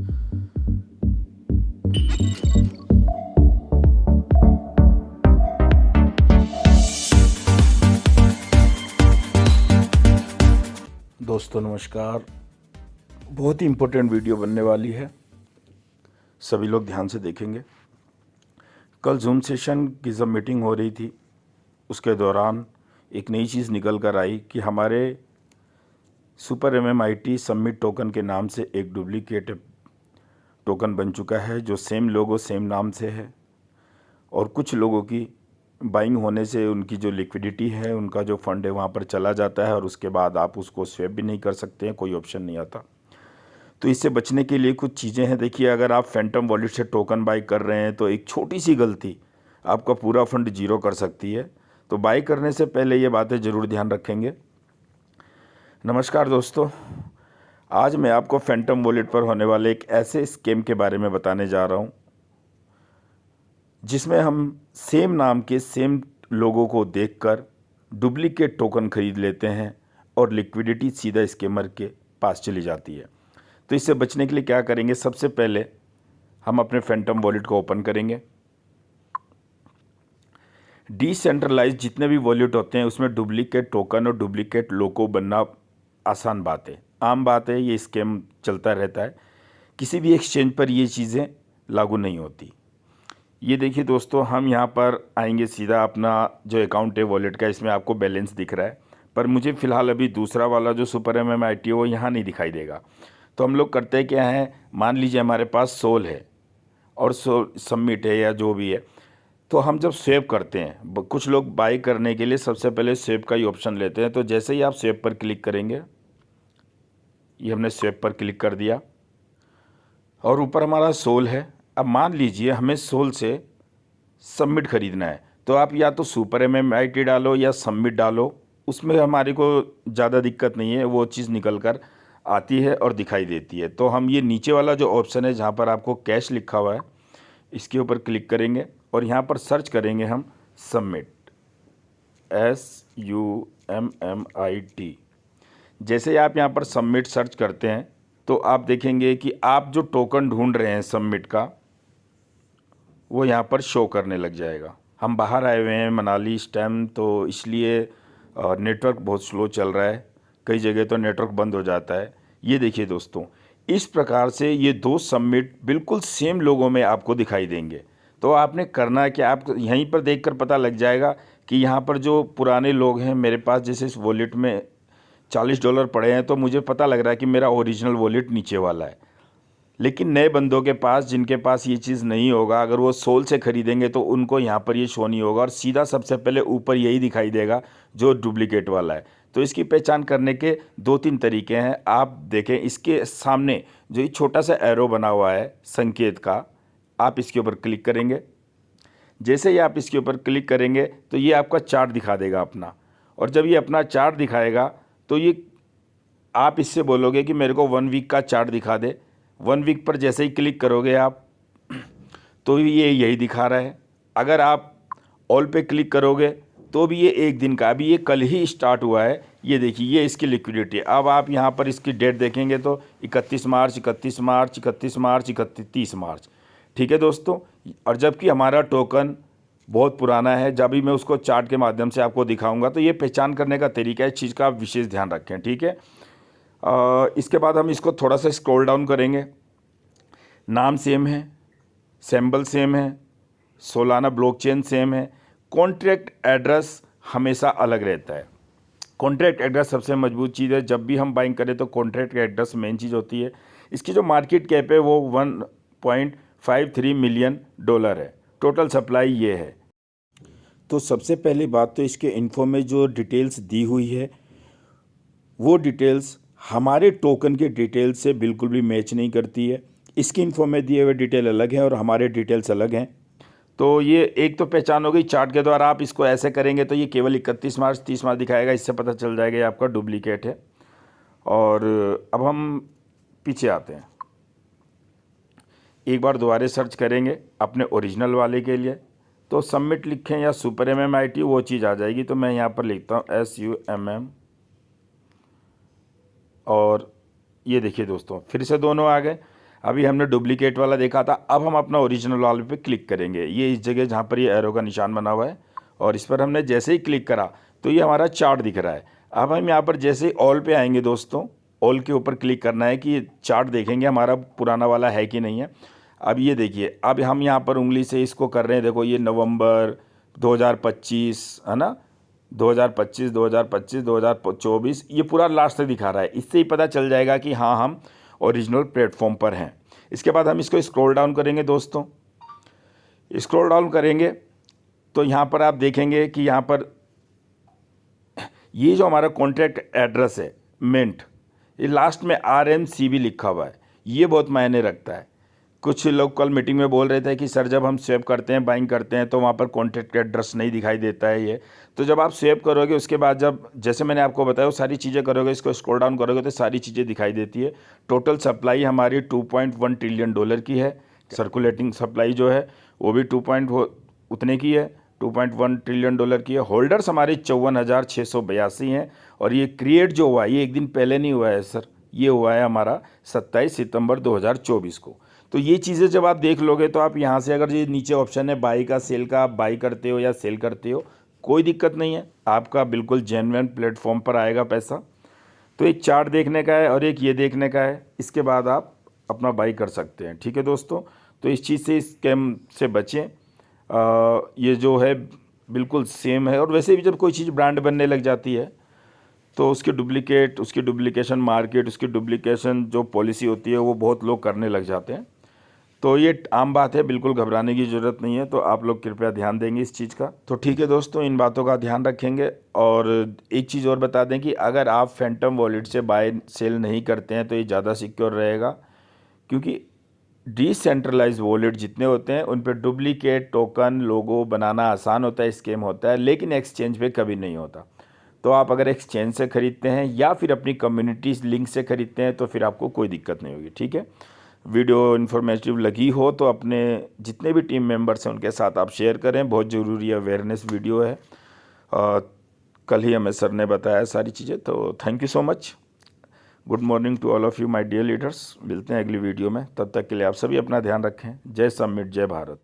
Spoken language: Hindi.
दोस्तों नमस्कार। बहुत ही इम्पोर्टेंट वीडियो बनने वाली है, सभी लोग ध्यान से देखेंगे। कल जूम सेशन की जब मीटिंग हो रही थी, उसके दौरान एक नई चीज़ निकल कर आई कि हमारे सुपर MMIT सबमिट टोकन के नाम से एक डुप्लीकेट टोकन बन चुका है, जो सेम लोगो सेम नाम से है। और कुछ लोगों की बाइंग होने से उनकी जो लिक्विडिटी है, उनका जो फंड है वहाँ पर चला जाता है और उसके बाद आप उसको स्वैप भी नहीं कर सकते हैं, कोई ऑप्शन नहीं आता। तो इससे बचने के लिए कुछ चीज़ें हैं। देखिए, अगर आप फैंटम वॉलेट से टोकन बाई कर रहे हैं तो एक छोटी सी गलती आपका पूरा फंड जीरो कर सकती है। तो बाई करने से पहले ये बातें ज़रूर ध्यान रखेंगे। नमस्कार दोस्तों, आज मैं आपको फैंटम वॉलेट पर होने वाले एक ऐसे स्कैम के बारे में बताने जा रहा हूँ जिसमें हम सेम नाम के सेम लोगों को देखकर डुप्लीकेट टोकन खरीद लेते हैं और लिक्विडिटी सीधा स्कैमर के पास चली जाती है। तो इससे बचने के लिए क्या करेंगे? सबसे पहले हम अपने फैंटम वॉलेट को ओपन करेंगे। डिसेंट्रलाइज जितने भी वॉलेट होते हैं उसमें डुप्लीकेट टोकन और डुप्लीकेट लोगो बनना आसान बात है, आम बात है। ये स्कैम चलता रहता है, किसी भी एक्सचेंज पर ये चीज़ें लागू नहीं होती। ये देखिए दोस्तों, हम यहाँ पर आएंगे सीधा। अपना जो अकाउंट है वॉलेट का, इसमें आपको बैलेंस दिख रहा है, पर मुझे फ़िलहाल अभी दूसरा वाला जो सुपर MMIT है वो यहाँ नहीं दिखाई देगा। तो हम लोग करते हैं क्या है, मान लीजिए हमारे पास सोल है और सबमिट है या जो भी है, तो हम जब सेव करते हैं, कुछ लोग बाई करने के लिए सबसे पहले सेव का ही ऑप्शन लेते हैं। तो जैसे ही आप सेव पर क्लिक करेंगे, ये हमने सेव पर क्लिक कर दिया और ऊपर हमारा सोल है। अब मान लीजिए हमें सोल से सबमिट खरीदना है, तो आप या तो सुपर MMIT डालो या सबमिट डालो, उसमें हमारे को ज़्यादा दिक्कत नहीं है, वो चीज़ निकल कर आती है और दिखाई देती है। तो हम ये नीचे वाला जो ऑप्शन है जहाँ पर आपको कैश लिखा हुआ है, इसके ऊपर क्लिक करेंगे और यहाँ पर सर्च करेंगे हम सबमिट, SUMMIT। जैसे ही आप यहाँ पर सबमिट सर्च करते हैं तो आप देखेंगे कि आप जो टोकन ढूंढ रहे हैं सबमिट का, वो यहाँ पर शो करने लग जाएगा। हम बाहर आए हुए हैं मनाली इस टाइम, तो इसलिए नेटवर्क बहुत स्लो चल रहा है, कई जगह तो नेटवर्क बंद हो जाता है। ये देखिए दोस्तों, इस प्रकार से ये दो सबमिट बिल्कुल सेम लोगों में आपको दिखाई देंगे। तो आपने करना है कि आप यहीं पर देखकर पता लग जाएगा कि यहाँ पर जो पुराने लोग हैं, मेरे पास जैसे इस वॉलेट में $40 पड़े हैं, तो मुझे पता लग रहा है कि मेरा ओरिजिनल वॉलेट नीचे वाला है। लेकिन नए बंदों के पास, जिनके पास ये चीज़ नहीं होगा, अगर वो सोल से खरीदेंगे तो उनको यहाँ पर ये शो नहीं होगा और सीधा सबसे पहले ऊपर यही दिखाई देगा जो डुप्लीकेट वाला है। तो इसकी पहचान करने के 2-3 तरीके हैं। आप देखें, इसके सामने जो ये छोटा सा एरो बना हुआ है संकेत का, आप इसके ऊपर क्लिक करेंगे। जैसे ही आप इसके ऊपर क्लिक करेंगे तो ये आपका चार्ट दिखा देगा अपना, और जब ये अपना चार्ट दिखाएगा तो ये आप इससे बोलोगे कि मेरे को 1 वीक का चार्ट दिखा दे। 1 वीक पर जैसे ही क्लिक करोगे आप, तो ये यही दिखा रहा है। अगर आप ऑल पे क्लिक करोगे तो भी ये 1 दिन का, अभी ये कल ही स्टार्ट हुआ है। ये देखिए, ये इसकी लिक्विडिटी। अब आप यहाँ पर इसकी डेट देखेंगे तो 31 मार्च, 31 मार्च, 31 मार्च, 30 मार्च। ठीक है दोस्तों, और जबकि हमारा टोकन बहुत पुराना है, जब भी मैं उसको चार्ट के माध्यम से आपको दिखाऊंगा। तो ये पहचान करने का तरीका है, इस चीज़ का आप विशेष ध्यान रखें, ठीक है। इसके बाद हम इसको थोड़ा सा स्क्रॉल डाउन करेंगे। नाम सेम है, सिंबल सेम है, सोलाना ब्लॉकचेन सेम है, कॉन्ट्रैक्ट एड्रेस हमेशा अलग रहता है। कॉन्ट्रैक्ट एड्रेस सबसे मजबूत चीज़ है। जब भी हम बाइंग करें तो कॉन्ट्रैक्ट एड्रेस मेन चीज़ होती है। इसकी जो मार्केट कैप है वो $1.53 मिलियन है। टोटल सप्लाई ये है। तो सबसे पहली बात तो इसके इन्फो में जो डिटेल्स दी हुई है, वो डिटेल्स हमारे टोकन के डिटेल्स से बिल्कुल भी मैच नहीं करती है। इसकी इन्फो में दिए हुए डिटेल अलग हैं और हमारे डिटेल्स अलग हैं। तो ये एक तो पहचान हो गई चार्ट के द्वारा। आप इसको ऐसे करेंगे तो ये केवल 31 मार्च 30 मार्च दिखाएगा, इससे पता चल जाएगा ये आपका डुप्लीकेट है। और अब हम पीछे आते हैं, एक बार दोबारा सर्च करेंगे अपने ओरिजिनल वाले के लिए, तो सबमिट लिखें या सुपर MMIT, वो चीज़ आ जाएगी। तो मैं यहाँ पर लिखता हूँ SUMM, और ये देखिए दोस्तों, फिर से दोनों आ गए। अभी हमने डुप्लीकेट वाला देखा था, अब हम अपना ओरिजिनल वाले पे क्लिक करेंगे। ये इस जगह जहाँ पर ये एरो का निशान बना हुआ है, और इस पर हमने जैसे ही क्लिक करा तो ये हमारा चार्ट दिख रहा है। अब हम यहाँ पर जैसे ही ऑल पे आएंगे दोस्तों, ऑल के ऊपर क्लिक करना है कि ये चार्ट देखेंगे हमारा पुराना वाला है कि नहीं है। अब ये देखिए, अब हम यहाँ पर उंगली से इसको कर रहे हैं, देखो ये नवंबर 2025 है ना, 2025, 2025, 2024, ये पूरा लास्ट तक दिखा रहा है। इससे ही पता चल जाएगा कि हाँ हम ओरिजिनल प्लेटफॉर्म पर हैं। इसके बाद हम इसको स्क्रॉल डाउन करेंगे दोस्तों। स्क्रॉल डाउन करेंगे तो यहाँ पर आप देखेंगे कि यहाँ पर ये जो हमारा कॉन्टैक्ट एड्रेस है मिंट, ये लास्ट में RMCB लिखा हुआ है। ये बहुत मायने रखता है। कुछ लोग कल मीटिंग में बोल रहे थे कि सर जब हम सेव करते हैं, बाइंग करते हैं, तो वहाँ पर कॉन्टैक्ट एड्रेस नहीं दिखाई देता है। ये तो जब आप सेव करोगे उसके बाद जब जैसे मैंने आपको बताया वो सारी चीज़ें करोगे, इसको स्क्रॉल डाउन करोगे तो सारी चीज़ें दिखाई देती है। टोटल सप्लाई हमारी $2.1 ट्रिलियन की है। सर्कुलेटिंग सप्लाई जो है वो भी उतने की है, $2.1 ट्रिलियन की है। होल्डर्स हमारे 54,682 हैं। और ये क्रिएट जो हुआ ये एक दिन पहले नहीं हुआ है सर, ये हुआ है हमारा 27 सितंबर 2024 को। तो ये चीज़ें जब आप देख लोगे तो आप यहाँ से, अगर ये नीचे ऑप्शन है बाई का, सेल का, आप बाई करते हो या सेल करते हो, कोई दिक्कत नहीं है, आपका बिल्कुल जेन्युइन प्लेटफॉर्म पर आएगा पैसा। तो एक चार्ट देखने का है और एक ये देखने का है, इसके बाद आप अपना बाई कर सकते हैं। ठीक है दोस्तों, तो इस चीज़ से, इस स्कैम से बचें। ये जो है बिल्कुल सेम है। और वैसे भी जब कोई चीज़ ब्रांड बनने लग जाती है तो उसकी डुप्लीकेट, उसकी डुप्लीकेशन मार्केट, उसकी डुप्लीकेशन जो पॉलिसी होती है वो बहुत लोग करने लग जाते हैं। तो ये आम बात है, बिल्कुल घबराने की ज़रूरत नहीं है। तो आप लोग कृपया ध्यान देंगे इस चीज़ का। तो ठीक है दोस्तों, इन बातों का ध्यान रखेंगे। और एक चीज़ और बता दें कि अगर आप फैंटम वॉलेट से बाय सेल नहीं करते हैं तो ये ज़्यादा सिक्योर रहेगा, क्योंकि डिसेंट्रलाइज वॉलेट जितने होते हैं उन पर डुप्लीकेट टोकन लोगो बनाना आसान होता है, स्कैम होता है, लेकिन एक्सचेंज पे कभी नहीं होता। तो आप अगर एक्सचेंज से ख़रीदते हैं या फिर अपनी कम्युनिटी लिंक से ख़रीदते हैं तो फिर आपको कोई दिक्कत नहीं होगी। ठीक है, वीडियो इन्फॉर्मेटिव लगी हो तो अपने जितने भी टीम मेंबर्स हैं उनके साथ आप शेयर करें। बहुत ज़रूरी अवेयरनेस वीडियो है। कल ही हमें सर ने बताया सारी चीज़ें। तो thank you so much. Good morning to all of you my dear leaders. मिलते हैं अगली वीडियो में, तब तक के लिए आप सभी अपना ध्यान रखें। जय समिट, जय भारत।